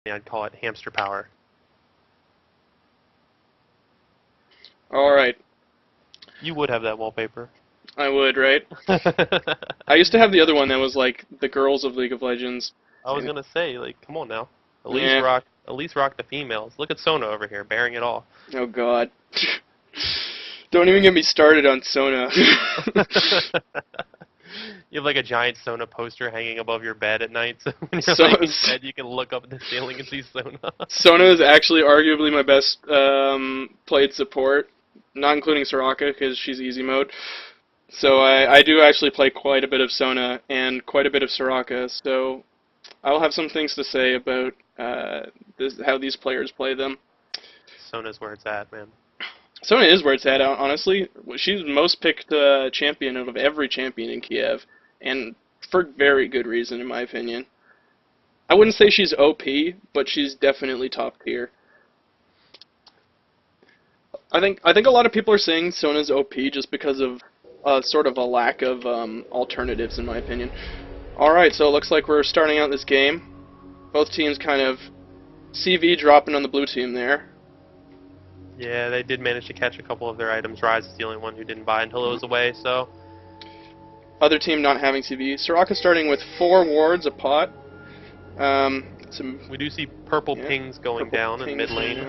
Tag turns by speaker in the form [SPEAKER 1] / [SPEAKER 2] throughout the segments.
[SPEAKER 1] I'd call it hamster power.
[SPEAKER 2] Alright.
[SPEAKER 1] You would have that wallpaper.
[SPEAKER 2] I would, right? I used to have the other one that was like the girls of League of Legends.
[SPEAKER 1] I was gonna say, like, come on now. At least rock the females. Look at Sona over here, bearing it all.
[SPEAKER 2] Oh god. Don't even get me started on Sona.
[SPEAKER 1] You have like a giant Sona poster hanging above your bed at night, so when you're laying in bed, you can look up at the ceiling and see Sona.
[SPEAKER 2] Sona is actually arguably my best played support, not including Soraka because she's easy mode. So I do actually play quite a bit of Sona and quite a bit of Soraka, so I'll have some things to say about how these players play them.
[SPEAKER 1] Sona's where it's at, man.
[SPEAKER 2] Sona is where it's at, honestly. She's the most picked champion of every champion in Kiev, and for very good reason, in my opinion. I wouldn't say she's OP, but she's definitely top tier. I think a lot of people are saying Sona's OP just because of sort of a lack of alternatives, in my opinion. Alright, so it looks like we're starting out this game. Both teams kind of CV dropping on the blue team there.
[SPEAKER 1] Yeah, they did manage to catch a couple of their items. Rise is the only one who didn't buy until it was away, so...
[SPEAKER 2] Other team not having CV. Soraka starting with 4 wards a pot.
[SPEAKER 1] We do see purple pings going down in mid lane.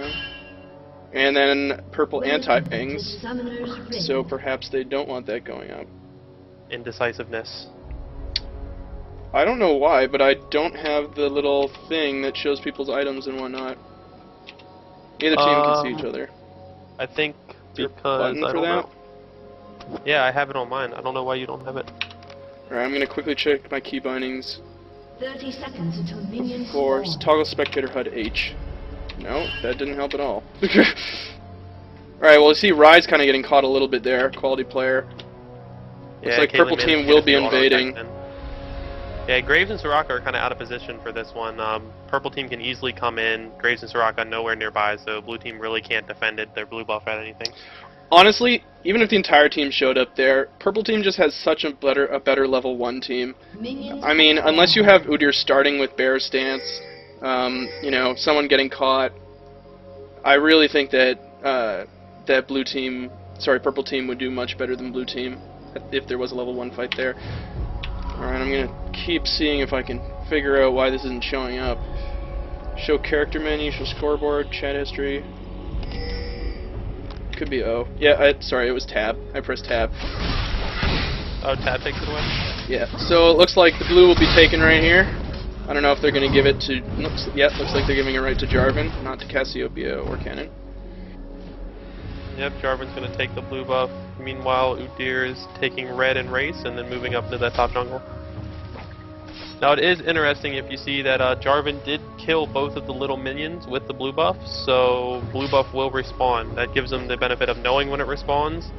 [SPEAKER 2] And then purple anti-pings. So perhaps they don't want that going up.
[SPEAKER 1] Indecisiveness.
[SPEAKER 2] I don't know why, but I don't have the little thing that shows people's items and whatnot. Neither team can see each other.
[SPEAKER 1] I think because
[SPEAKER 2] I don't know.
[SPEAKER 1] Yeah, I have it on mine. I don't know why you don't have it.
[SPEAKER 2] Alright, I'm gonna quickly check my key bindings.
[SPEAKER 3] 30 seconds until minions
[SPEAKER 2] For
[SPEAKER 3] spawn.
[SPEAKER 2] toggle spectator HUD H. No, that didn't help at all. Alright, well, you see Rise kind of getting caught a little bit there. Quality player. Looks like purple team will be invading.
[SPEAKER 1] Yeah, Graves and Soraka are kind of out of position for this one. Purple team can easily come in. Graves and Soraka nowhere nearby, so blue team really can't defend it. Their blue buff at anything.
[SPEAKER 2] Honestly, even if the entire team showed up there, purple team just has such a better level 1 team. I mean, unless you have Udyr starting with bear stance, you know, someone getting caught, I really think that that purple team would do much better than blue team if there was a level 1 fight there. Alright, I'm gonna keep seeing if I can figure out why this isn't showing up. Show character menu, show scoreboard, chat history. Could be O. Yeah, sorry, it was tab. I pressed tab.
[SPEAKER 1] Oh, tab takes it away?
[SPEAKER 2] Yeah, so it looks like the blue will be taken right here. I don't know if they're gonna give it to... looks like they're giving it right to Jarvan, not to Cassiopeia or Cannon.
[SPEAKER 1] Yep, Jarvan's going to take the blue buff. Meanwhile, Udyr is taking red and race and then moving up to that top jungle. Now it is interesting if you see that Jarvan did kill both of the little minions with the blue buff, so blue buff will respawn. That gives them the benefit of knowing when it respawns,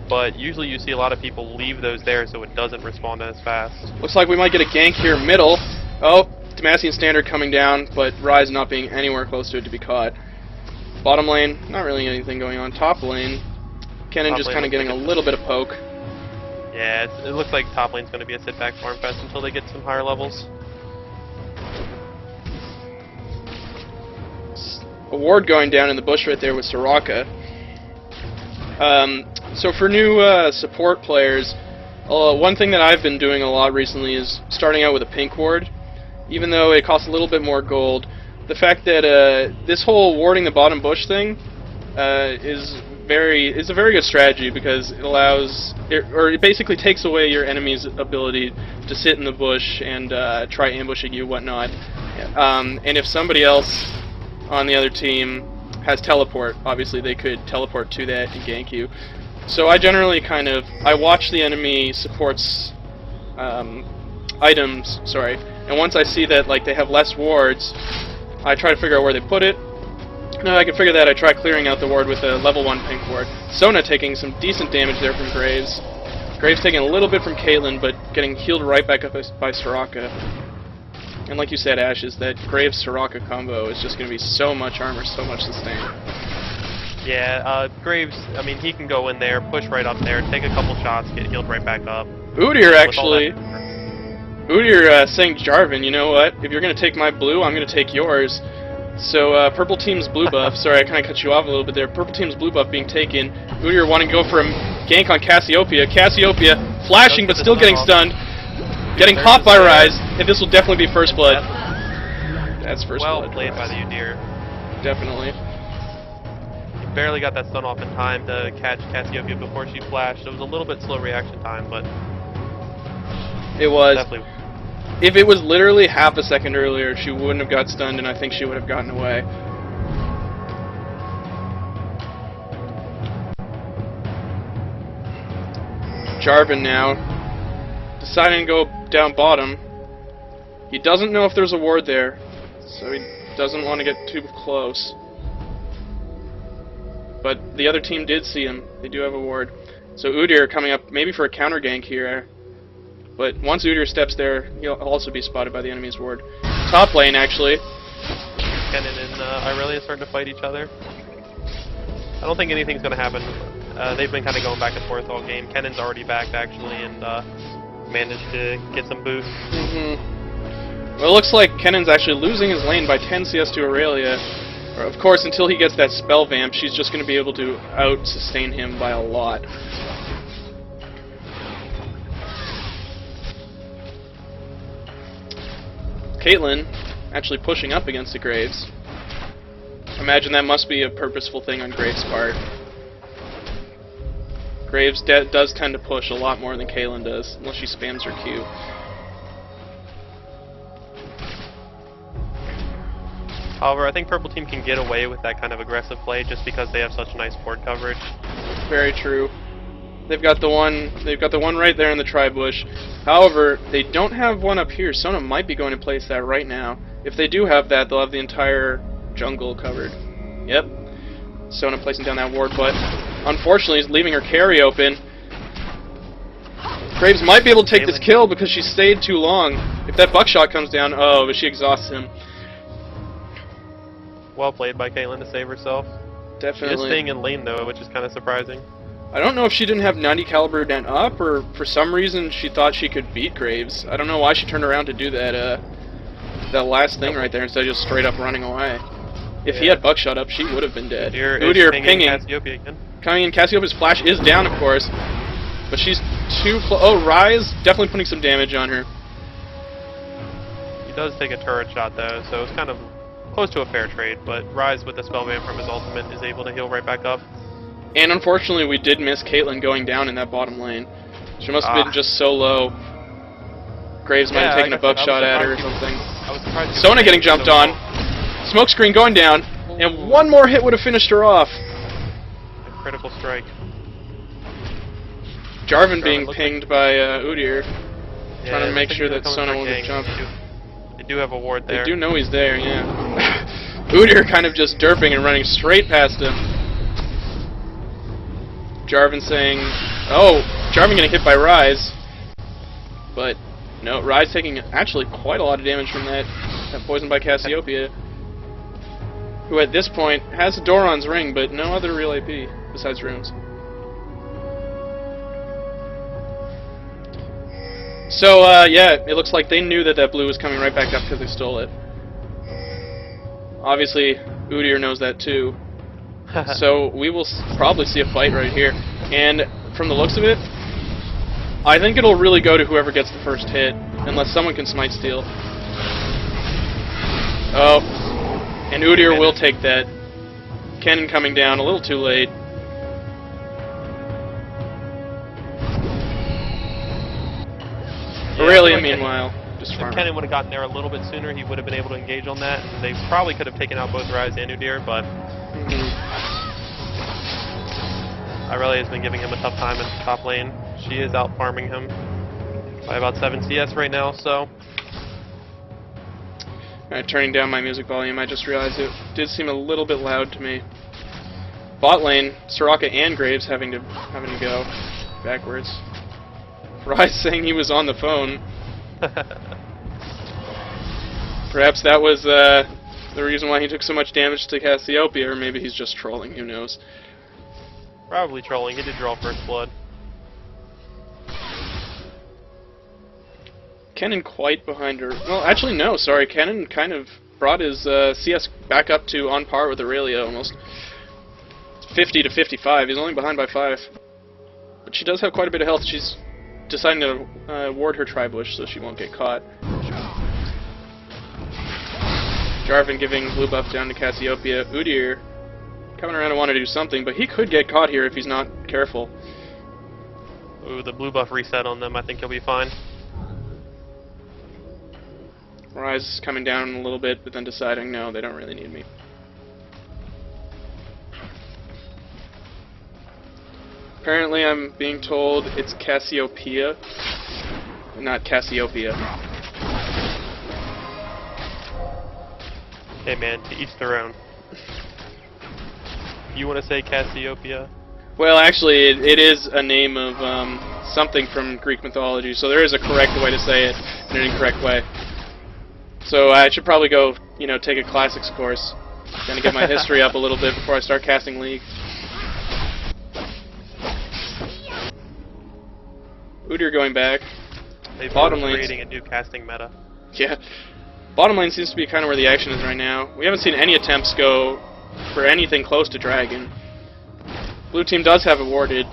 [SPEAKER 1] but usually you see a lot of people leave those there so it doesn't respawn as fast.
[SPEAKER 2] Looks like we might get a gank here middle. Oh, Demacian standard coming down, but Rise not being anywhere close to it to be caught. Bottom lane, not really anything going on. Top lane, Kennen just kind of getting a little bit of poke.
[SPEAKER 1] Yeah, it looks like top lane's going to be a sit-back farm fest until they get some higher levels.
[SPEAKER 2] A ward going down in the bush right there with Soraka. So for new support players, one thing that I've been doing a lot recently is starting out with a pink ward. Even though it costs a little bit more gold, the fact that this whole warding the bottom bush thing is a very good strategy because it allows, it basically takes away your enemy's ability to sit in the bush and try ambushing you, whatnot. And if somebody else on the other team has teleport, obviously they could teleport to that and gank you. So I generally I watch the enemy support's items, and once I see that like they have less wards, I try to figure out where they put it. Now I can figure that, I try clearing out the ward with a level 1 pink ward. Sona taking some decent damage there from Graves. Graves taking a little bit from Caitlyn, but getting healed right back up by Soraka. And like you said, Ashes, that Graves-Soraka combo is just going to be so much armor, so much sustain.
[SPEAKER 1] Yeah, Graves, I mean, he can go in there, push right up there, take a couple shots, get healed right back up.
[SPEAKER 2] Udyr actually... Udyr saying, Jarvan, you know what? If you're going to take my blue, I'm going to take yours. So, purple team's blue buff. Sorry, I kind of cut you off a little bit there. Purple team's blue buff being taken. Udyr wanting to go for a gank on Cassiopeia. Cassiopeia flashing but still getting stunned. Getting popped by Ryze, and this will definitely be first blood. That's first blood.
[SPEAKER 1] Well played by the Udyr.
[SPEAKER 2] Definitely.
[SPEAKER 1] He barely got that stun off in time to catch Cassiopeia before she flashed. It was a little bit slow reaction time, but
[SPEAKER 2] it was.
[SPEAKER 1] Definitely.
[SPEAKER 2] If it was literally half a second earlier, she wouldn't have got stunned, and I think she would have gotten away. Jarvan now, deciding to go down bottom. He doesn't know if there's a ward there, so he doesn't want to get too close. But the other team did see him. They do have a ward. So Udyr coming up maybe for a counter gank here. But once Udyr steps there, he'll also be spotted by the enemy's ward. Top lane, actually.
[SPEAKER 1] Kennen and Irelia starting to fight each other. I don't think anything's going to happen. They've been kind of going back and forth all game. Kennen's already back, actually, and managed to get some boost.
[SPEAKER 2] Well, it looks like Kennen's actually losing his lane by 10 CS to Irelia. Of course, until he gets that spell vamp, she's just going to be able to out-sustain him by a lot. Caitlyn actually pushing up against the Graves. Imagine that must be a purposeful thing on Graves' part. Graves does tend to push a lot more than Caitlyn does, unless she spams her Q.
[SPEAKER 1] However, I think Purple Team can get away with that kind of aggressive play just because they have such nice board coverage.
[SPEAKER 2] Very true. They've got the one right there in the tri-bush. However, they don't have one up here. Sona might be going to place that right now. If they do have that, they'll have the entire jungle covered. Yep. Sona placing down that ward, but unfortunately he's leaving her carry open. Graves might be able to take this kill because she stayed too long. If that buckshot comes down, oh, but she exhausts him.
[SPEAKER 1] Well played by Caitlyn to save herself.
[SPEAKER 2] Definitely.
[SPEAKER 1] She is staying in lane though, which is kind of surprising.
[SPEAKER 2] I don't know if she didn't have 90 caliber down up, or for some reason she thought she could beat Graves. I don't know why she turned around to do that that last thing right there instead of just straight up running away. If he had buckshot up, she would have been dead. Udyr pinging.
[SPEAKER 1] Cassiopeia again.
[SPEAKER 2] Coming in, Cassiopeia's flash is down, of course, but she's too close. Oh, Ryze definitely putting some damage on her.
[SPEAKER 1] He does take a turret shot though, so it's kind of close to a fair trade, but Ryze with the spell ban from his ultimate is able to heal right back up.
[SPEAKER 2] And unfortunately, we did miss Caitlyn going down in that bottom lane. She must have been just so low. Graves might have taken a buckshot at her or something. Sona getting jumped on. Smokescreen going down, and one more hit would have finished her off.
[SPEAKER 1] A critical strike.
[SPEAKER 2] Jarvan being pinged by Udyr,
[SPEAKER 1] Yeah,
[SPEAKER 2] trying to make sure that Sona won't get jumped.
[SPEAKER 1] They do have a ward there.
[SPEAKER 2] They do know he's there, yeah. Udyr kind of just derping and running straight past him. Jarvan saying, oh, Jarvan getting hit by Ryze. But, no, Ryze taking actually quite a lot of damage from that poison by Cassiopeia, who at this point has Doran's ring, but no other real AP besides runes. So, yeah, it looks like they knew that that blue was coming right back up because they stole it. Obviously, Udyr knows that too. So we will probably see a fight right here. And from the looks of it, I think it'll really go to whoever gets the first hit, unless someone can smite steal. Oh, and Udyr will take that. Kennen coming down a little too late. Aurelia, meanwhile, just
[SPEAKER 1] if
[SPEAKER 2] farming.
[SPEAKER 1] Kennen would have gotten there a little bit sooner, he would have been able to engage on that. They probably could have taken out both Ryze and Udyr, but Irelia has been giving him a tough time in the top lane. She is out farming him by about 7 CS right now, so.
[SPEAKER 2] Alright, turning down my music volume, I just realized it did seem a little bit loud to me. Bot lane, Soraka and Graves having to go backwards. Ryze saying he was on the phone. Perhaps that was the reason why he took so much damage to Cassiopeia, or maybe he's just trolling, who knows.
[SPEAKER 1] Probably trolling, he did draw first blood.
[SPEAKER 2] Kennen quite behind her? Well, actually, no, sorry. Kennen kind of brought his CS back up to on par with Aurelia almost. 50 to 55. He's only behind by 5. But she does have quite a bit of health. She's deciding to ward her tri-bush so she won't get caught. Jarvan giving blue buff down to Cassiopeia. Udyr coming around and want to do something, but he could get caught here if he's not careful.
[SPEAKER 1] Ooh, the blue buff reset on them. I think he'll be fine.
[SPEAKER 2] Rise coming down a little bit, but then deciding, no, they don't really need me. Apparently I'm being told it's Cassiopeia, not Cassiopeia.
[SPEAKER 1] Hey man, to each their own. You want to say Cassiopeia?
[SPEAKER 2] Well, actually, it is a name of something from Greek mythology, so there is a correct way to say it in an incorrect way. So I should probably go, you know, take a classics course, gonna get my history up a little bit before I start casting League. Udyr going back.
[SPEAKER 1] They've
[SPEAKER 2] Bottom
[SPEAKER 1] been
[SPEAKER 2] lane.
[SPEAKER 1] creating a new casting meta.
[SPEAKER 2] Yeah. Bottom lane seems to be kind of where the action is right now. We haven't seen any attempts go for anything close to Dragon. Blue team does have it warded.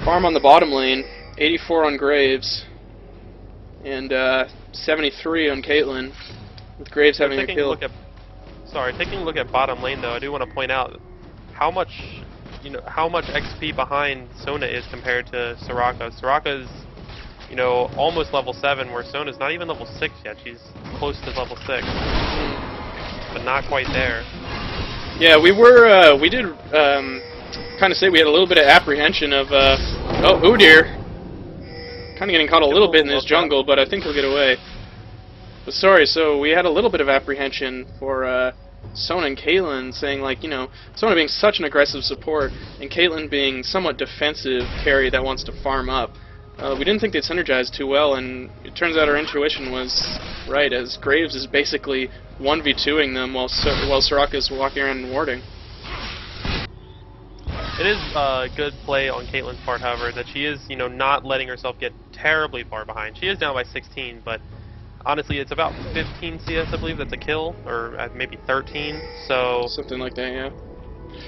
[SPEAKER 2] Farm on the bottom lane, 84 on Graves, and 73 on Caitlyn, with Graves having a kill.
[SPEAKER 1] Taking a look at bottom lane though, I do want to point out how much XP behind Sona is compared to Soraka. Soraka's, you know, almost level 7, where Sona's not even level 6 yet. She's close to level 6, but not quite there.
[SPEAKER 2] Yeah, we did kind of say we had a little bit of apprehension of, oh, Udyr, kind of getting caught a little bit in this jungle, but I think he'll get away. But sorry, so we had a little bit of apprehension for Sona and Caitlyn, saying, like, you know, Sona being such an aggressive support, and Caitlyn being somewhat defensive carry that wants to farm up. We didn't think they'd synergize too well, and it turns out our intuition was right, as Graves is basically 1v2ing them while Soraka is walking around and warding.
[SPEAKER 1] It is a good play on Caitlyn's part, however, that she is, you know, not letting herself get terribly far behind. She is down by 16, but honestly, it's about 15 CS, I believe, that's a kill, or maybe 13, so...
[SPEAKER 2] Something like that,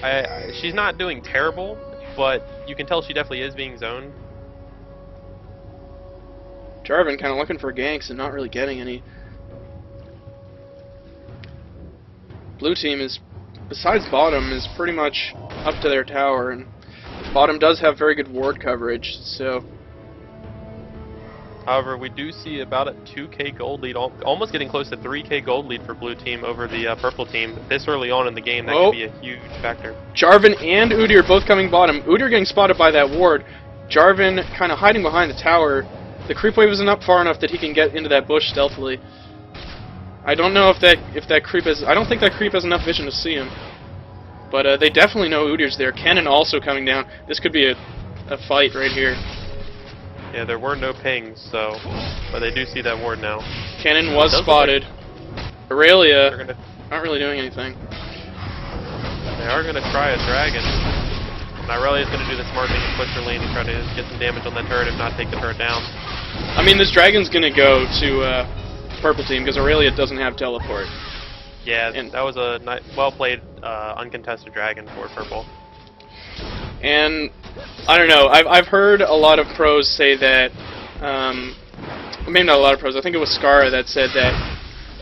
[SPEAKER 2] yeah.
[SPEAKER 1] She's not doing terrible, but you can tell she definitely is being zoned.
[SPEAKER 2] Jarvan kind of looking for ganks and not really getting any. Blue team is, besides bottom, is pretty much up to their tower, and bottom does have very good ward coverage, so...
[SPEAKER 1] However, we do see about a 2k gold lead, almost getting close to 3k gold lead for blue team over the purple team. This early on in the game, that could be a huge factor.
[SPEAKER 2] Jarvan and Udyr both coming bottom. Udyr getting spotted by that ward. Jarvan kind of hiding behind the tower. The creep wave isn't up far enough that he can get into that bush stealthily. I don't know if that creep is... I don't think that creep has enough vision to see him. But they definitely know Udyr's there. Kennen also coming down. This could be a fight right here.
[SPEAKER 1] Yeah, there were no pings, so... But they do see that ward now.
[SPEAKER 2] Kennen was spotted. Aurelia aren't really doing anything.
[SPEAKER 1] They are going to try a dragon. And Aurelia's going to do the smart thing and push her lane and try to get some damage on that turret, if not take the turret down.
[SPEAKER 2] I mean, this dragon's going to go to purple team, because Aurelia doesn't have teleport.
[SPEAKER 1] Yeah, and that was a well-played, uncontested dragon for purple.
[SPEAKER 2] And I don't know. I've heard a lot of pros say that. Maybe not a lot of pros. I think it was Skara that said that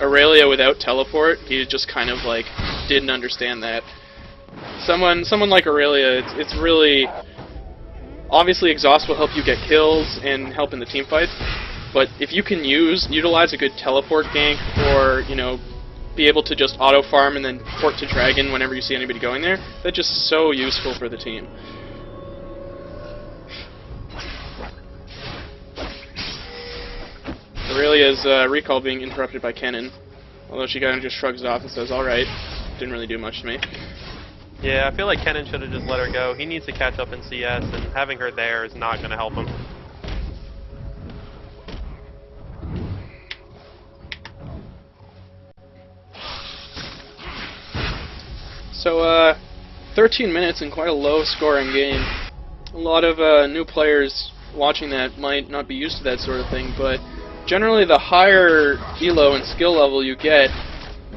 [SPEAKER 2] Aurelia without teleport, he just kind of like didn't understand that. Someone like Aurelia, it's really obviously exhaust will help you get kills and help in the team fights. But if you can utilize a good teleport gank, or you know, be able to just auto farm and then port to dragon whenever you see anybody going there, that's just so useful for the team. Aurelia's recall being interrupted by Kennen, although she kind of just shrugs it off and says, "Alright, didn't really do much to me."
[SPEAKER 1] Yeah, I feel like Kennen should have just let her go. He needs to catch up in CS, and having her there is not going to help him.
[SPEAKER 2] So, 13 minutes and quite a low-scoring game. A lot of new players watching that might not be used to that sort of thing, but generally the higher elo and skill level you get,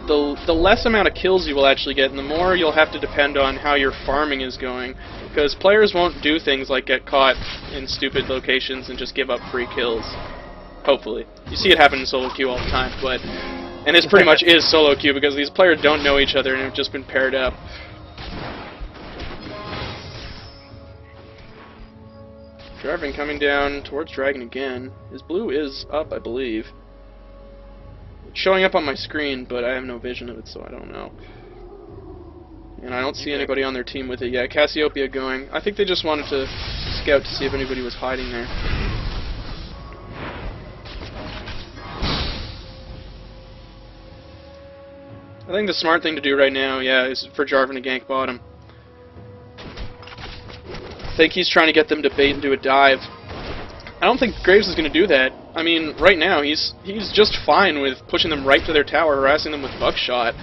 [SPEAKER 2] the less amount of kills you will actually get, and the more you'll have to depend on how your farming is going, because players won't do things like get caught in stupid locations and just give up free kills. Hopefully. You see it happen in solo queue all the time, but... And this pretty much is solo queue, because these players don't know each other and have just been paired up. Jarvan coming down towards Dragon again. His blue is up, I believe. It's showing up on my screen, but I have no vision of it, so I don't know. And I don't see anybody on their team with it yet. Cassiopeia going. I think they just wanted to scout to see if anybody was hiding there. I think the smart thing to do right now, yeah, is for Jarvan to gank bottom. I think he's trying to get them to bait and do a dive. I don't think Graves is going to do that. I mean, right now, he's just fine with pushing them right to their tower, harassing them with buckshot,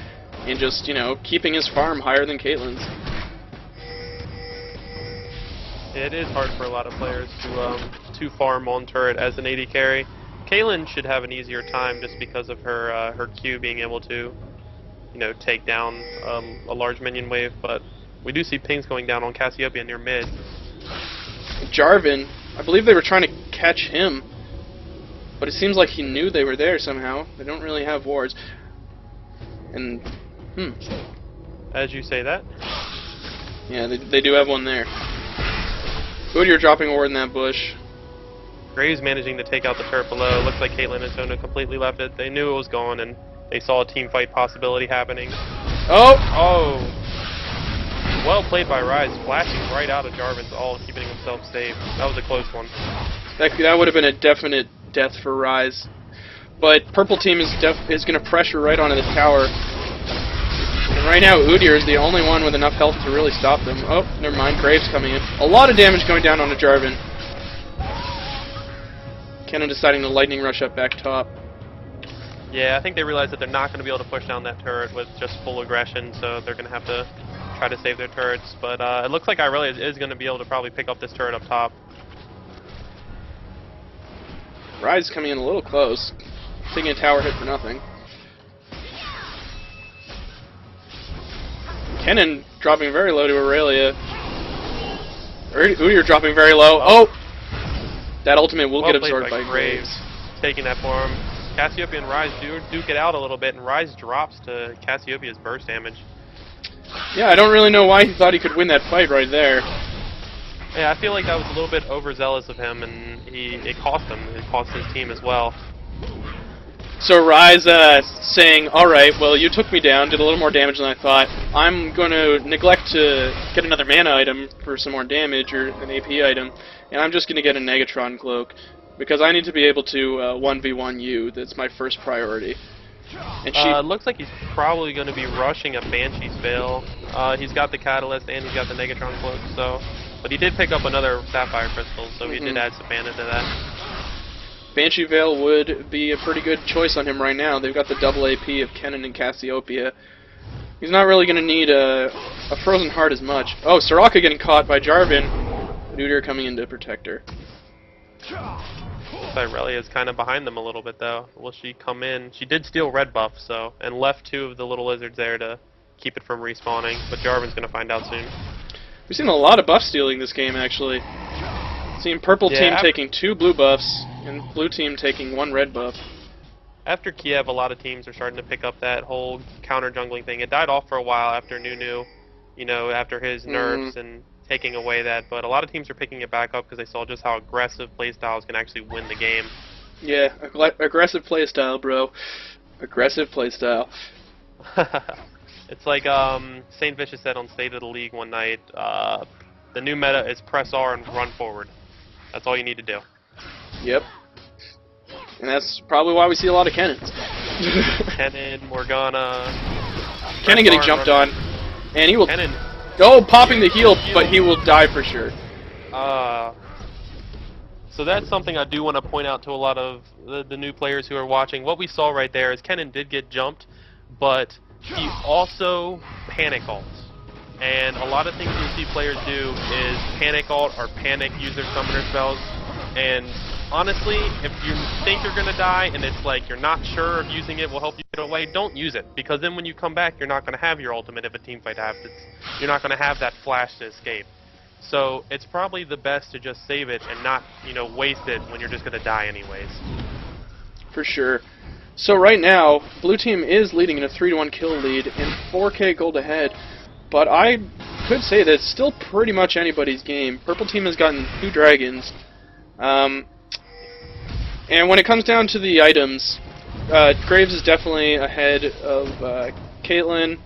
[SPEAKER 2] and just, you know, keeping his farm higher than Caitlyn's.
[SPEAKER 1] It is hard for a lot of players to farm on turret as an AD carry. Caitlyn should have an easier time just because of her her Q being able to, you know, take down a large minion wave, but we do see pings going down on Cassiopeia near mid.
[SPEAKER 2] Jarvan, I believe they were trying to catch him, but it seems like he knew they were there somehow. They don't really have wards. And,
[SPEAKER 1] As you say that.
[SPEAKER 2] Yeah, they do have one there. Udyr dropping a ward in that bush.
[SPEAKER 1] Graves managing to take out the turret below. Looks like Caitlyn and Sona completely left it. They knew it was gone, and they saw a team fight possibility happening.
[SPEAKER 2] Oh!
[SPEAKER 1] Oh! Well played by Ryze, flashing right out of Jarvan's ult, keeping himself safe. That was a close one.
[SPEAKER 2] That would have been a definite death for Ryze. But purple team is going to pressure right onto the tower. And right now Udyr is the only one with enough health to really stop them. Oh, never mind, Graves coming in. A lot of damage going down onto Jarvan. Kennen deciding to lightning rush up back top.
[SPEAKER 1] Yeah, I think they realize that they're not going to be able to push down that turret with just full aggression, so they're going to have to try to save their turrets. But it looks like Irelia is going to be able to probably pick up this turret up top.
[SPEAKER 2] Ryze coming in a little close. Taking a tower hit for nothing. Kennen dropping very low to Aurelia. Udyr dropping very low. Oh! That ultimate will get absorbed by Graves.
[SPEAKER 1] Taking that for him. Cassiopeia and Ryze do duke it out a little bit, and Ryze drops to Cassiopeia's burst damage.
[SPEAKER 2] Yeah, I don't really know why he thought he could win that fight right there.
[SPEAKER 1] Yeah, I feel like that was a little bit overzealous of him, and it cost him. It cost his team as well.
[SPEAKER 2] So Ryze saying, alright, well, you took me down, did a little more damage than I thought. I'm going to neglect to get another mana item for some more damage, or an AP item, and I'm just going to get a Negatron Cloak, because I need to be able to 1v1 you. That's my first priority. And she
[SPEAKER 1] looks like he's probably going to be rushing a Banshee's Veil. He's got the Catalyst and he's got the Negatron Cloak, so... But he did pick up another Sapphire Crystal, so he did add some mana to that.
[SPEAKER 2] Banshee Veil would be a pretty good choice on him right now. They've got the double AP of Kennen and Cassiopeia. He's not really going to need a Frozen Heart as much. Oh, Soraka getting caught by Jarvan. Udyr coming in to protect her.
[SPEAKER 1] Irelia is kind of behind them a little bit, though. Will she come in? She did steal red buff, so, and left two of the little lizards there to keep it from respawning, but Jarvan's going to find out soon.
[SPEAKER 2] We've seen a lot of buff stealing this game, actually. Seen purple team taking 2 blue buffs, and blue team taking 1 red buff.
[SPEAKER 1] After Kiev, a lot of teams are starting to pick up that whole counter-jungling thing. It died off for a while after Nunu, you know, after his nerfs and taking away that, but a lot of teams are picking it back up because they saw just how aggressive playstyles can actually win the game.
[SPEAKER 2] Yeah, aggressive playstyle, bro. Aggressive playstyle.
[SPEAKER 1] It's like St. Vicious said on State of the League one night, the new meta is press R and run forward. That's all you need to do.
[SPEAKER 2] Yep. And that's probably why we see a lot of Kennens.
[SPEAKER 1] Kennen, Morgana...
[SPEAKER 2] Kennen getting jumped on. And he will...
[SPEAKER 1] Kennen.
[SPEAKER 2] Oh, popping the heal, but he will die for sure.
[SPEAKER 1] So that's something I do want to point out to a lot of the new players who are watching. What we saw right there is Kennen did get jumped, but he also panic ults. And a lot of things you see players do is panic ult or panic use their summoner spells. And honestly, if you think you're gonna die and it's like you're not sure if using it will help you get away, don't use it. Because then when you come back, you're not gonna have your ultimate if a team fight happens. You're not gonna have that flash to escape. So it's probably the best to just save it and not, you know, waste it when you're just gonna die anyways.
[SPEAKER 2] For sure. So right now, blue team is leading in a 3-1 kill lead and 4k gold ahead. But I could say that it's still pretty much anybody's game. Purple team has gotten 2 dragons. And when it comes down to the items, Graves is definitely ahead of Caitlyn.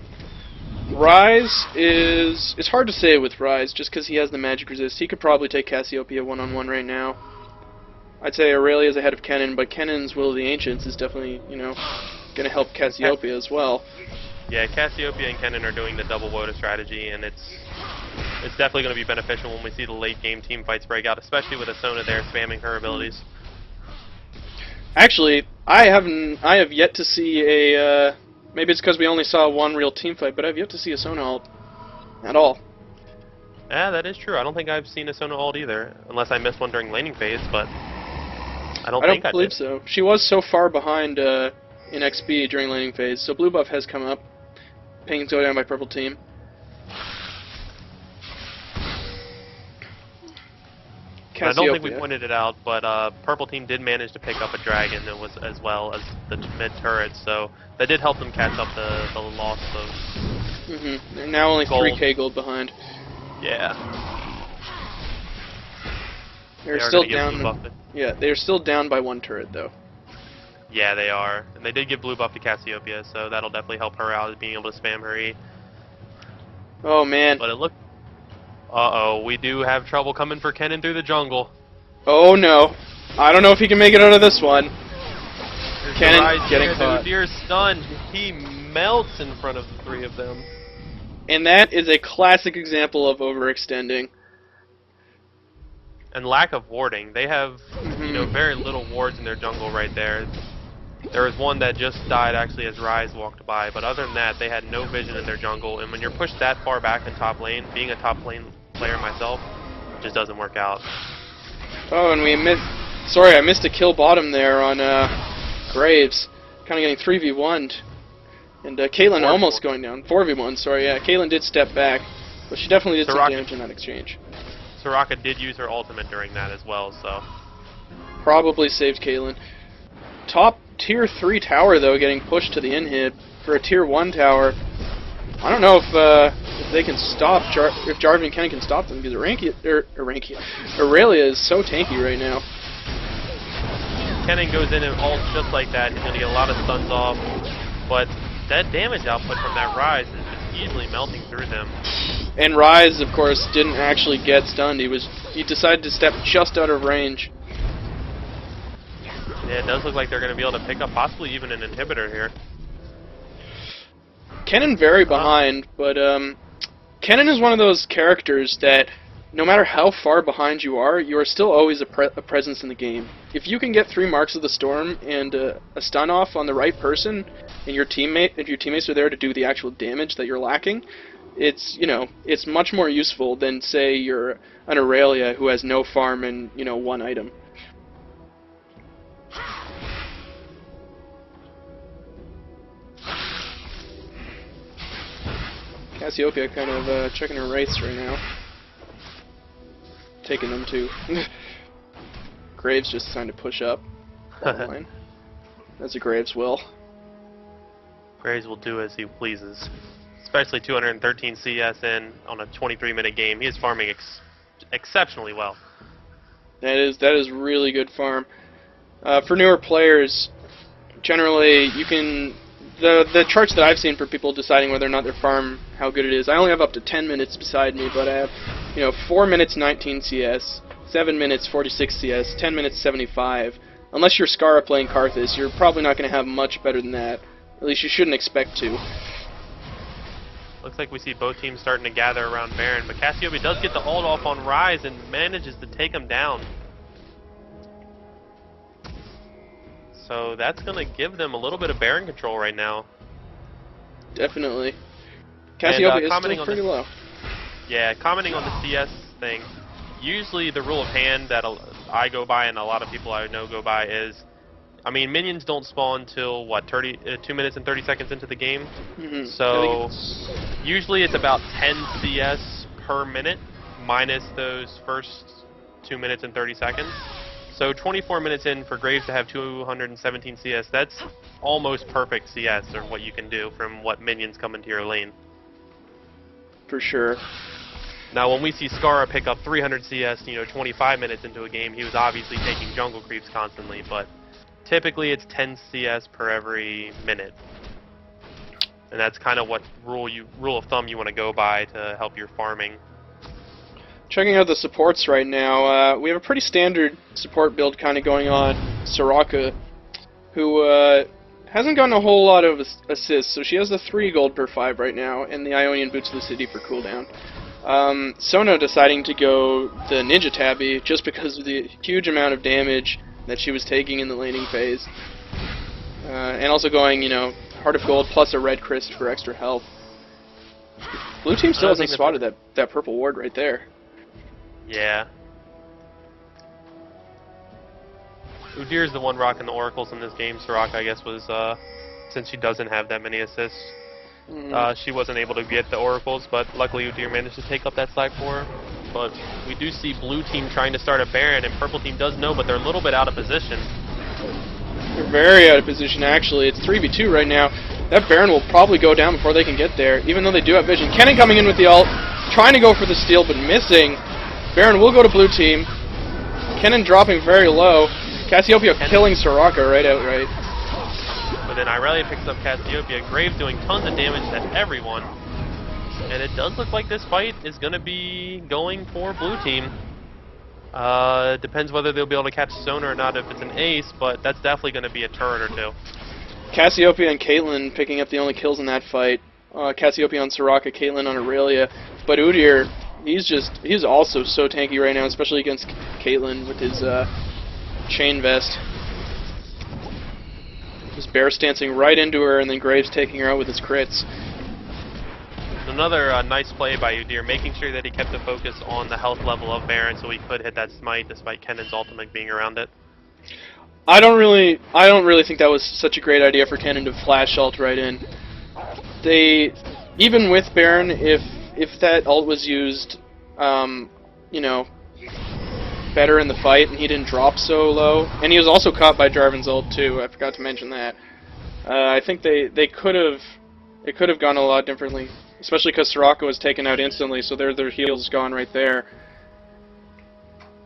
[SPEAKER 2] Ryze is... It's hard to say with Ryze, just because he has the magic resist. He could probably take Cassiopeia one-on-one right now. I'd say Aurelia is ahead of Kennen, but Kennen's Will of the Ancients is definitely, you know, going to help Cassiopeia as well.
[SPEAKER 1] Yeah, Cassiopeia and Kennen are doing the double WOTA strategy, and it's definitely going to be beneficial when we see the late game team fights break out, especially with Asona there spamming her abilities.
[SPEAKER 2] Actually, I have yet to see a maybe it's because we only saw one real team fight, but I've yet to see Asona ult at all.
[SPEAKER 1] Yeah, that is true. I don't think I've seen Asona ult either, unless I missed one during laning phase, but I don't
[SPEAKER 2] believe so. She was so far behind in XP during laning phase, so blue buff has come up. Pings go down by purple team.
[SPEAKER 1] I don't think we pointed it out, but purple team did manage to pick up a dragon that was as well as the mid turret, so that did help them catch up the loss of.
[SPEAKER 2] They're now only
[SPEAKER 1] gold.
[SPEAKER 2] 3k gold behind.
[SPEAKER 1] Yeah.
[SPEAKER 2] They're still down. Yeah, they're still down by 1 turret though.
[SPEAKER 1] Yeah, they are. And they did give blue buff to Cassiopeia, so that'll definitely help her out, being able to spam her E.
[SPEAKER 2] Oh, man.
[SPEAKER 1] But it looked... Uh-oh, we do have trouble coming for Kennen through the jungle.
[SPEAKER 2] Oh, no. I don't know if he can make it out of this one. Kennen getting caught.
[SPEAKER 1] Udir's stunned. He melts in front of the 3 of them.
[SPEAKER 2] And that is a classic example of overextending.
[SPEAKER 1] And lack of warding. They have, you know, very little wards in their jungle right there. There was one that just died actually as Ryze walked by, but other than that, they had no vision in their jungle. And when you're pushed that far back in top lane, being a top lane player myself, it just doesn't work out.
[SPEAKER 2] Oh, and we missed. Sorry, I missed a kill bottom there on Graves. Kind of getting 3v1'd. And Caitlyn almost going down. 4v1, sorry, yeah. Caitlyn did step back, but she definitely did some damage in that exchange.
[SPEAKER 1] Soraka did use her ultimate during that as well, so...
[SPEAKER 2] Probably saved Caitlyn. Top tier 3 tower, though, getting pushed to the inhib for a tier 1 tower. I don't know if they can stop, if Jarvan and Kennen can stop them, because Aurelia is so tanky right now.
[SPEAKER 1] Kennen goes in and ults just like that. He's going to get a lot of stuns off, but that damage output from that Ryze is just easily melting through them.
[SPEAKER 2] And Ryze, of course, didn't actually get stunned. He decided to step just out of range.
[SPEAKER 1] Yeah, it does look like they're going to be able to pick up possibly even an inhibitor here.
[SPEAKER 2] Kennen very behind, but Kennen is one of those characters that no matter how far behind you are still always a presence in the game. If you can get 3 marks of the storm and a stun off on the right person, and your teammates are there to do the actual damage that you're lacking, it's, you know, it's much more useful than, say, you're an Aurelia who has no farm and, you know, 1 item. Cassiopeia kind of checking her race right now. Taking them too. Graves just trying to push up. Line. That's a Graves will.
[SPEAKER 1] Graves will do as he pleases. Especially 213 CS in on a 23-minute game. He is farming exceptionally well.
[SPEAKER 2] That is really good farm. For newer players, generally you can... The charts that I've seen for people deciding whether or not their farm, how good it is, I only have up to 10 minutes beside me, but I have, you know, 4 minutes 19 CS, 7 minutes 46 CS, 10 minutes 75. Unless you're Scarra playing Karthus, you're probably not going to have much better than that. At least you shouldn't expect to.
[SPEAKER 1] Looks like we see both teams starting to gather around Baron, but Cassiopeia does get the ult off on Ryze and manages to take him down. So that's going to give them a little bit of Baron control right now.
[SPEAKER 2] Definitely. Cassiopeia is still pretty low.
[SPEAKER 1] Yeah, commenting on the CS thing, usually the rule of hand that I go by and a lot of people I know go by is, I mean, minions don't spawn till, what, 2 minutes and 30 seconds into the game?
[SPEAKER 2] Mm-hmm.
[SPEAKER 1] So, usually it's about 10 CS per minute, minus those first 2 minutes and 30 seconds. So 24 minutes in for Graves to have 217 CS, that's almost perfect CS, or what you can do from what minions come into your lane.
[SPEAKER 2] For sure.
[SPEAKER 1] Now, when we see Skara pick up 300 CS, 25 minutes into a game, he was obviously taking jungle creeps constantly, but typically it's 10 CS per every minute. And that's kind of what rule of thumb you want to go by to help your farming.
[SPEAKER 2] Checking out the supports right now, we have a pretty standard support build kind of going on. Soraka, who hasn't gotten a whole lot of assists, so she has the 3 gold per 5 right now, and the Ionian Boots of the City for cooldown. Sona deciding to go the Ninja Tabby just because of the huge amount of damage that she was taking in the laning phase. And also going, Heart of Gold plus a red crest for extra health. Blue team still hasn't spotted that purple ward right there.
[SPEAKER 1] Yeah. Udir's the one rocking the oracles in this game. Soraka, I guess, was, since she doesn't have that many assists, she wasn't able to get the oracles, but luckily Udir managed to take up that slack for her. But we do see blue team trying to start a Baron, and purple team does know, but they're a little bit out of position.
[SPEAKER 2] They're very out of position, actually. It's 3v2 right now. That Baron will probably go down before they can get there, even though they do have vision. Kennen coming in with the ult, trying to go for the steal, but missing. Baron will go to blue team. Kennen dropping very low. Cassiopeia killing Soraka right outright.
[SPEAKER 1] But then Irelia picks up Cassiopeia. Graves doing tons of damage to everyone. And it does look like this fight is going to be going for blue team. Depends whether they'll be able to catch Sona or not if it's an ace, but that's definitely going to be a turret or two.
[SPEAKER 2] Cassiopeia and Caitlyn picking up the only kills in that fight. Cassiopeia on Soraka, Caitlyn on Irelia. But Udyr, he's also so tanky right now, especially against Caitlyn with his chain vest. Just bear stancing right into her, and then Graves taking her out with his crits.
[SPEAKER 1] Another nice play by Udyr, making sure that he kept the focus on the health level of Baron so he could hit that smite despite Kennen's ultimate being around it.
[SPEAKER 2] I don't really think that was such a great idea for Kennen to flash ult right in. Even with Baron, if that ult was used, better in the fight, and he didn't drop so low, and he was also caught by Jarvan's ult too. I forgot to mention that. I think it could have gone a lot differently, especially because Soraka was taken out instantly, so their heal's gone right there.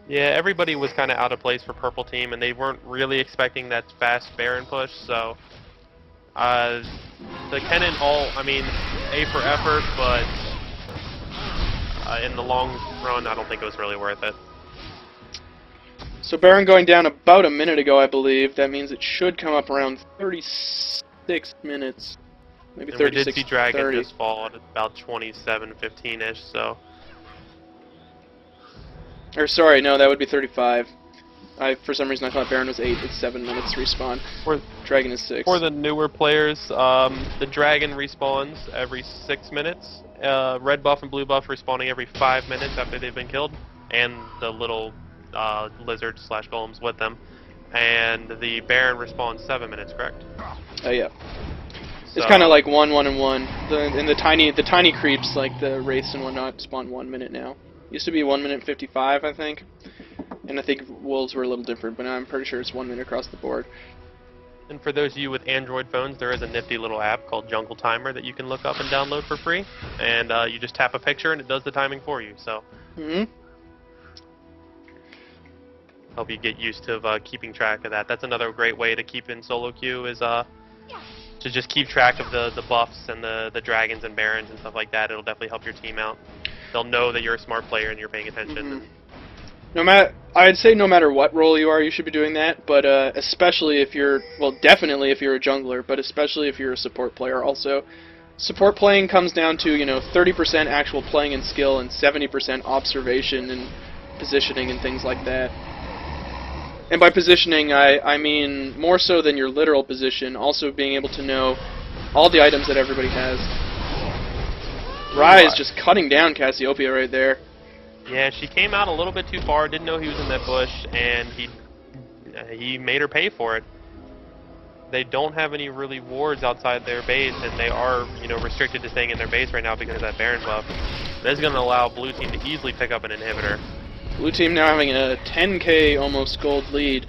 [SPEAKER 1] Yeah, everybody was kind of out of place for purple team, and they weren't really expecting that fast Baron push, so the Kennen ult, I mean, A for effort, but in the long run, I don't think it was really worth it.
[SPEAKER 2] So Baron going down about a minute ago, I believe. That means it should come up around 36 minutes. Maybe 36,
[SPEAKER 1] we did see Dragon
[SPEAKER 2] 30.
[SPEAKER 1] just fall at about 27:15-ish, so...
[SPEAKER 2] Or sorry, no, that would be 35. For some reason I thought Baron was 8. It's 7 minutes respawn. Dragon is 6.
[SPEAKER 1] For the newer players, the Dragon respawns every 6 minutes. Red buff and blue buff respawning every 5 minutes after they've been killed. And the little lizard/golems with them. And the Baron respawns 7 minutes, correct?
[SPEAKER 2] Oh yeah.
[SPEAKER 1] So,
[SPEAKER 2] it's kind of like 1, 1, and 1. And the tiny creeps like the wraiths and whatnot spawn 1 minute now. Used to be 1 minute 55, I think. And I think wolves were a little different, but now I'm pretty sure it's 1 minute across the board.
[SPEAKER 1] And for those of you with Android phones, there is a nifty little app called Jungle Timer that you can look up and download for free. And you just tap a picture and it does the timing for you. So hope you get used to keeping track of that. That's another great way to keep in solo queue is to just keep track of the buffs and the dragons and barons and stuff like that. It'll definitely help your team out. They'll know that you're a smart player and you're paying attention.
[SPEAKER 2] I'd say no matter what role you are, you should be doing that, but especially if you're, well, definitely if you're a jungler, but especially if you're a support player also. Support playing comes down to, 30% actual playing and skill and 70% observation and positioning and things like that. And by positioning, I mean more so than your literal position, also being able to know all the items that everybody has. Ryze just cutting down Cassiopeia right there.
[SPEAKER 1] Yeah, she came out a little bit too far, didn't know he was in that bush, and he made her pay for it. They don't have any really wards outside their base, and they are, restricted to staying in their base right now because of that Baron buff. This is going to allow Blue Team to easily pick up an inhibitor.
[SPEAKER 2] Blue Team now having a 10k almost gold lead,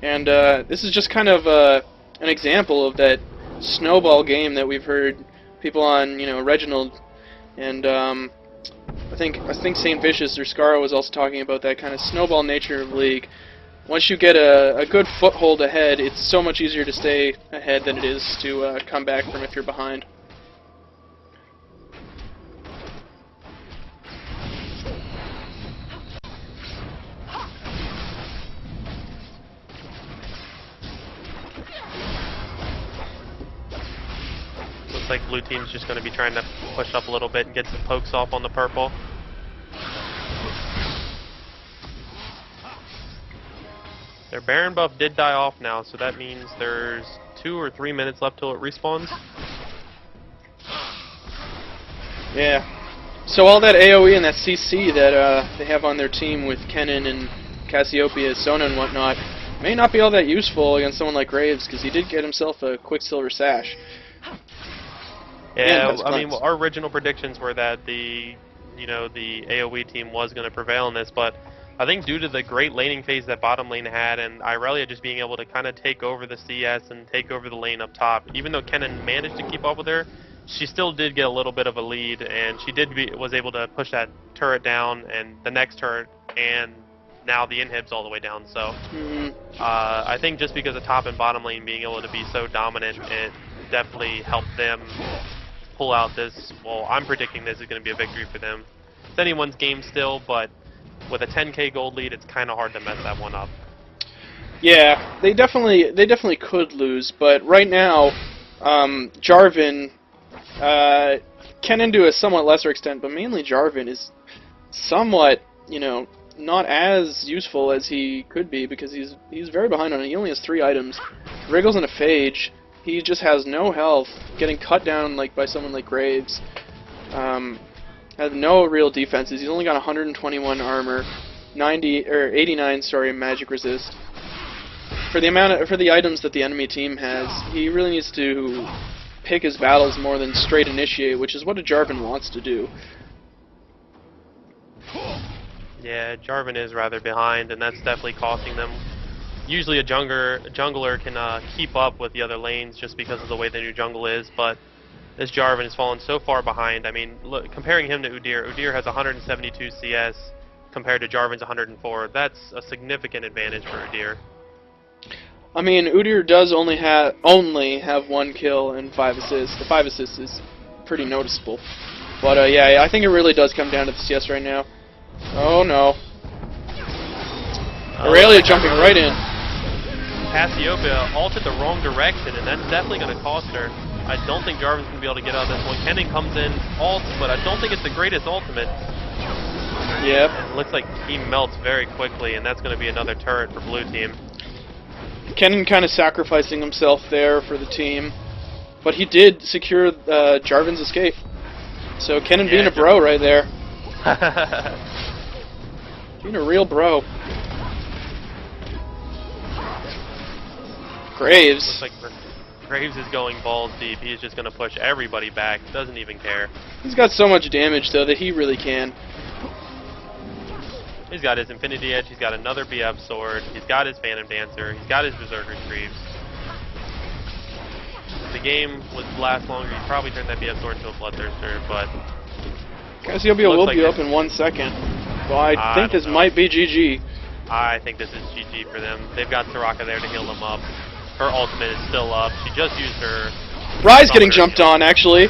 [SPEAKER 2] and this is just kind of an example of that snowball game that we've heard people on, Reginald, and I think St. Vicious or Scarra was also talking about that kind of snowball nature of League. Once you get a good foothold ahead, it's so much easier to stay ahead than it is to come back from if you're behind.
[SPEAKER 1] Looks like Blue Team's just going to be trying to push up a little bit and get some pokes off on the purple. Their Baron buff did die off now, so that means there's 2 or 3 minutes left till it respawns.
[SPEAKER 2] Yeah. So all that AoE and that CC that they have on their team with Kennen and Cassiopeia, Sona and whatnot may not be all that useful against someone like Graves, because he did get himself a Quicksilver Sash.
[SPEAKER 1] Yeah, I mean, our original predictions were that the AoE team was going to prevail in this, but I think due to the great laning phase that bottom lane had, and Irelia just being able to kind of take over the CS and take over the lane up top, even though Kennen managed to keep up with her, she still did get a little bit of a lead, and she was able to push that turret down, and the next turret, and now the inhib's all the way down. So I think just because of top and bottom lane being able to be so dominant, it definitely helped them pull out this. Well, I'm predicting this is going to be a victory for them. It's anyone's game still, but with a 10k gold lead, it's kind of hard to mess that one up.
[SPEAKER 2] Yeah, they definitely could lose, but right now, Jarvan, Kennen to a somewhat lesser extent, but mainly Jarvan is somewhat, not as useful as he could be, because he's very behind on it. He only has 3 items, Wriggles and a Phage. He just has no health, getting cut down by someone like Graves. Has no real defenses. He's only got 121 armor, 89 magic resist. For the items that the enemy team has, he really needs to pick his battles more than straight initiate, which is what a Jarvan wants to do.
[SPEAKER 1] Yeah, Jarvan is rather behind, and that's definitely costing them. Usually a jungler can keep up with the other lanes just because of the way the new jungle is, but this Jarvan has fallen so far behind. I mean, look, comparing him to Udyr has 172 CS compared to Jarvan's 104. That's a significant advantage for Udyr.
[SPEAKER 2] I mean, Udyr does only have 1 kill and 5 assists. The 5 assists is pretty noticeable. But yeah, I think it really does come down to the CS right now. Oh no. Aurelia jumping right in.
[SPEAKER 1] Cassiopeia ulted the wrong direction, and that's definitely going to cost her. I don't think Jarvan's going to be able to get out of this one. Kennen comes in, ults, but I don't think it's the greatest ultimate.
[SPEAKER 2] Yep.
[SPEAKER 1] It looks like he melts very quickly, and that's going to be another turret for Blue Team.
[SPEAKER 2] Kennen kind of sacrificing himself there for the team, but he did secure Jarvan's escape. So Kennen being a bro right there. Being a real bro. Graves.
[SPEAKER 1] Looks like Graves is going balls deep. He's just going to push everybody back. Doesn't even care.
[SPEAKER 2] He's got so much damage, though, that he really can.
[SPEAKER 1] He's got his Infinity Edge. He's got another BF sword. He's got his Phantom Dancer. He's got his Berserker Greaves. If the game would last longer, he'd probably turn that BF sword into a Bloodthirster, but
[SPEAKER 2] Cassiopeia will be up in 1 second. Well, I think this might be GG.
[SPEAKER 1] I think this is GG for them. They've got Soraka there to heal them up. Her ultimate is still up. She just used her...
[SPEAKER 2] Ryze getting jumped on, actually.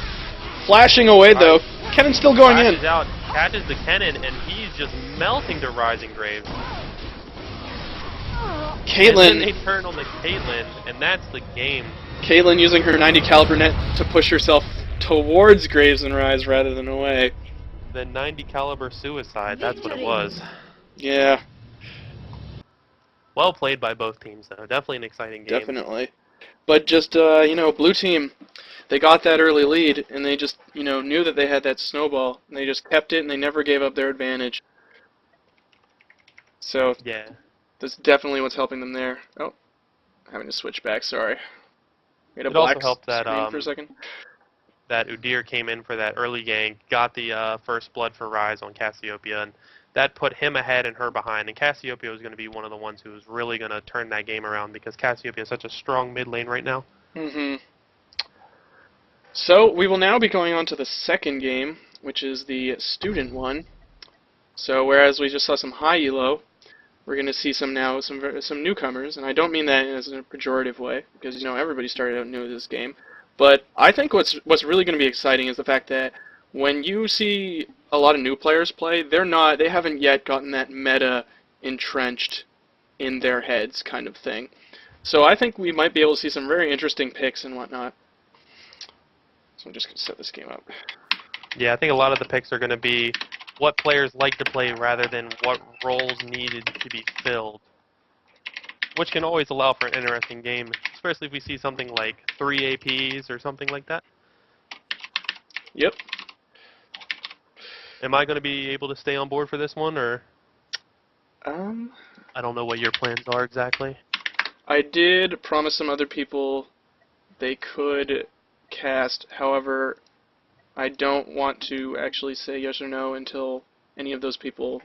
[SPEAKER 2] Flashing away, though. Kennen's still going in.
[SPEAKER 1] Out, catches the Kennen, and he's just melting the Rising Graves.
[SPEAKER 2] Caitlyn.
[SPEAKER 1] And then they turn on the Caitlyn, and that's the game.
[SPEAKER 2] Caitlyn using her 90 caliber net to push herself towards Graves and Ryze rather than away.
[SPEAKER 1] The 90 caliber suicide, that's what it was.
[SPEAKER 2] Yeah.
[SPEAKER 1] Well played by both teams, though. Definitely an exciting game.
[SPEAKER 2] Definitely. But just, blue team, they got that early lead, and they just, knew that they had that snowball, and they just kept it, and they never gave up their advantage. So,
[SPEAKER 1] Yeah.
[SPEAKER 2] that's definitely what's helping them there. Oh, having to switch back, sorry. We had a
[SPEAKER 1] It also
[SPEAKER 2] black
[SPEAKER 1] helped that
[SPEAKER 2] screen for a second.
[SPEAKER 1] that Udyr came in for that early gank, got the first blood for Rise on Cassiopeia, and that put him ahead and her behind. And Cassiopeia was going to be one of the ones who was really going to turn that game around because Cassiopeia is such a strong mid lane right now.
[SPEAKER 2] Mm-hmm. So, we will now be going on to the second game, which is the student one. So, whereas we just saw some high-elo, we're going to see some newcomers, and I don't mean that as in a pejorative way, because everybody started out new to this game. But I think what's really going to be exciting is the fact that when you see a lot of new players play, they haven't yet gotten that meta entrenched in their heads kind of thing. So I think we might be able to see some very interesting picks and whatnot. So I'm just going to set this game up.
[SPEAKER 1] Yeah, I think a lot of the picks are going to be what players like to play rather than what roles needed to be filled, which can always allow for an interesting game, especially if we see something like 3 APs or something like that.
[SPEAKER 2] Yep.
[SPEAKER 1] Am I going to be able to stay on board for this one, or I don't know what your plans are exactly.
[SPEAKER 2] I did promise some other people they could cast. However, I don't want to actually say yes or no until any of those people,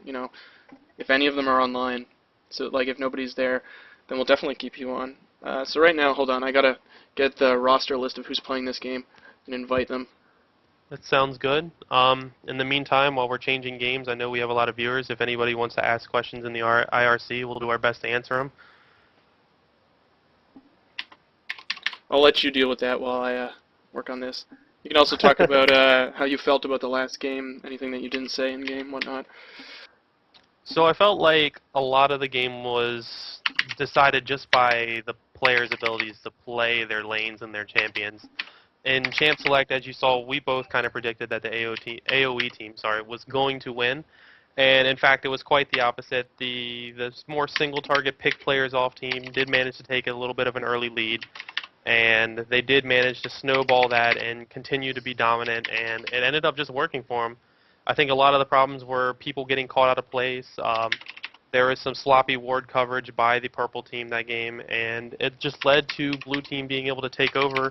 [SPEAKER 2] if any of them are online. So, like, if nobody's there, then we'll definitely keep you on. So right now, hold on, I gotta get the roster list of who's playing this game and invite them.
[SPEAKER 1] That sounds good. In the meantime, while we're changing games, I know we have a lot of viewers. If anybody wants to ask questions in the IRC, we'll do our best to answer them.
[SPEAKER 2] I'll let you deal with that while I work on this. You can also talk about how you felt about the last game, anything that you didn't say in game, whatnot.
[SPEAKER 1] So I felt like a lot of the game was decided just by the players' abilities to play their lanes and their champions. In Champ Select, as you saw, we both kind of predicted that the AOE team, was going to win. And in fact, it was quite the opposite. The more single-target pick players off team did manage to take a little bit of an early lead. And they did manage to snowball that and continue to be dominant, and it ended up just working for them. I think a lot of the problems were people getting caught out of place. There was some sloppy ward coverage by the purple team that game, and it just led to blue team being able to take over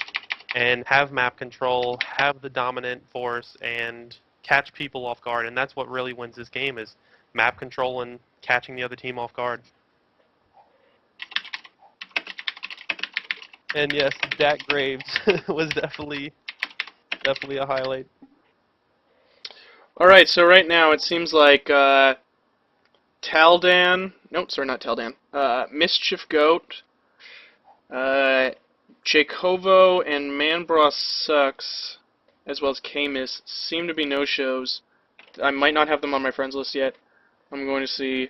[SPEAKER 1] and have map control, have the dominant force, and catch people off guard. And that's what really wins this game is map control and catching the other team off guard. And yes, Dak Graves was definitely a highlight.
[SPEAKER 2] Alright, so right now it seems like Taldan, nope, sorry, not Taldan, Mischief Goat, Jacovo and Manbross Sucks, as well as Camus, seem to be no-shows. I might not have them on my friends list yet. I'm going to see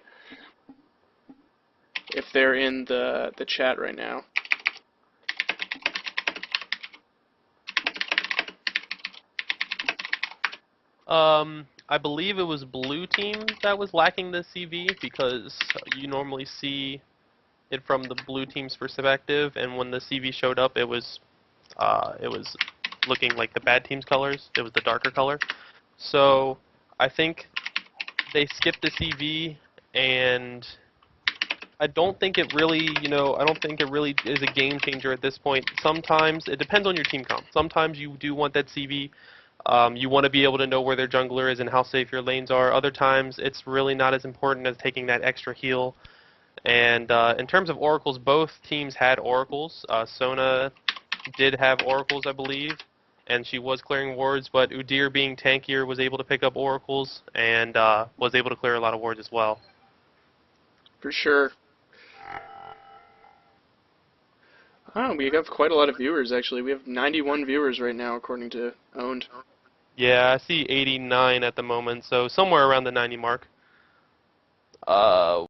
[SPEAKER 2] if they're in the chat right now.
[SPEAKER 1] I believe it was blue team that was lacking the CV because you normally see it from the blue team's perspective, and when the CV showed up, it was looking like the bad team's colors. It was the darker color. So I think they skipped the CV, and I don't think it really, I don't think it really is a game changer at this point. Sometimes it depends on your team comp. Sometimes you do want that CV. You want to be able to know where their jungler is and how safe your lanes are. Other times, it's really not as important as taking that extra heal. And in terms of oracles, both teams had oracles. Sona did have oracles, I believe, and she was clearing wards, but Udyr, being tankier, was able to pick up oracles and was able to clear a lot of wards as well.
[SPEAKER 2] For sure. Oh, we have quite a lot of viewers, actually. We have 91 viewers right now, according to Owned.
[SPEAKER 1] Yeah, I see 89 at the moment, so somewhere around the 90 mark.